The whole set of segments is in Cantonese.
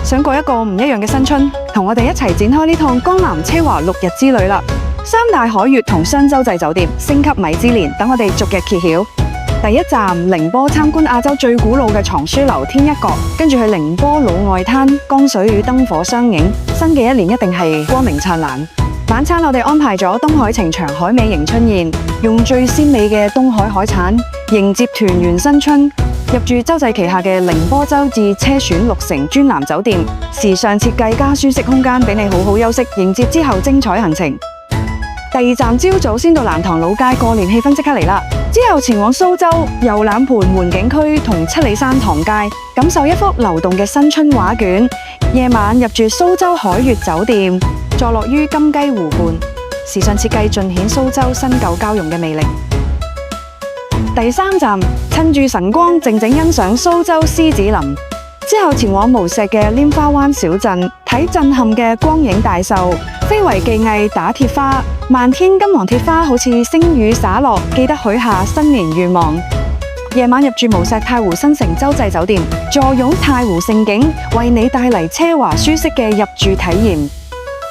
想過一個唔一樣嘅新春，同我哋一齊展開呢趟江南奢華6日之旅啦！三大海悅同雙洲際酒店星級米芝蓮，等我哋逐日揭曉。第一站寧波參觀亞洲最古老嘅藏書樓天一閣，跟住去寧波老外灘，江水與燈火相映。新嘅一年一定係光明燦爛。晚餐我哋安排咗東海晴場海味迎春宴，用最鮮美嘅東海海產迎接團圓新春。入住洲際旗下嘅寧波洲際車選6城專欄酒店，時尚設計加舒適空間，俾你好好休息，迎接之後精彩行程。第二站朝早先到蘭塘老街，過年氣氛即刻嚟啦！之後前往蘇州遊覽盤門景區同七里山塘街，感受一幅流動嘅新春畫卷。夜晚入住蘇州海悅酒店，坐落於金雞湖畔，時尚設計盡顯蘇州新舊交融嘅魅力。第三站趁住晨光，靜靜欣賞蘇州獅子林。之後前往無錫嘅拈花灣小鎮，睇震撼嘅光影大秀，非遺技藝打鐵花，漫天金黃鐵花好似星雨灑落，記得許下新年願望。夜晚入住無錫太湖新城洲際酒店，坐擁太湖盛景，為你帶嚟奢華舒適嘅入住體驗。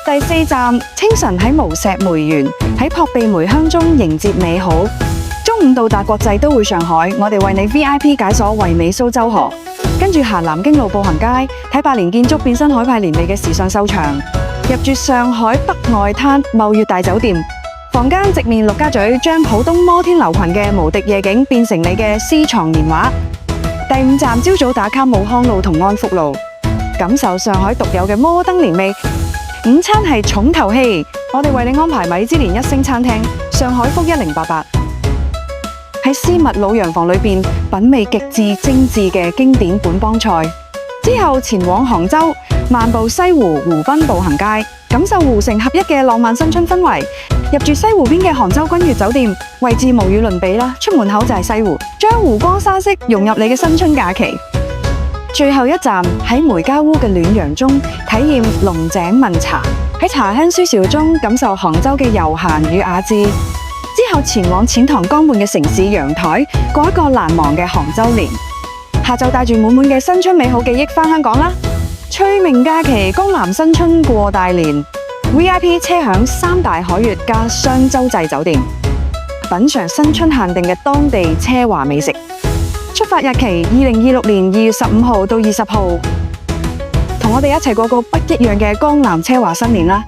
第四站清晨喺無錫梅園，喺撲鼻梅香中迎接美好。中午到達國際都會上海，我哋為你 VIP 解鎖唯美蘇州河，跟住行南京路步行街，睇百年建築變身海派年味嘅時尚秀場。入住上海北外灘茂悅大酒店，房間直面陸家嘴，將浦東摩天樓群嘅無敵夜景變成你嘅私藏年畫。第五站朝早打卡武康路同安福路，感受上海獨有嘅摩登年味。午餐係重頭戲，我哋為你安排米芝蓮1星餐廳上海福1088。喺絲襪老洋房裏面品味極致精緻嘅經典本幫菜，之後前往杭州漫步西湖湖濱步行街，感受湖城合一嘅浪漫新春氛圍。入住西湖邊嘅杭州君悅酒店，位置無與倫比啦，出門口就係西湖，將湖光山色融入你嘅新春假期。最後一站喺梅家烏嘅暖陽中體驗龍井茗茶，喺茶香書潮中感受杭州嘅悠閒與雅致。之後前往淺塘江畔嘅城市陽台，過一個難忘嘅杭州年。下晝帶住滿滿嘅新春美好記憶返香港啦！趣味假期，江南新春過大年 ，VIP 車享三大海悅加雙洲際酒店，品嘗新春限定嘅當地奢華美食。出發日期2026年2月15號到20號，同我哋一齊過個不一樣嘅江南奢華新年啦！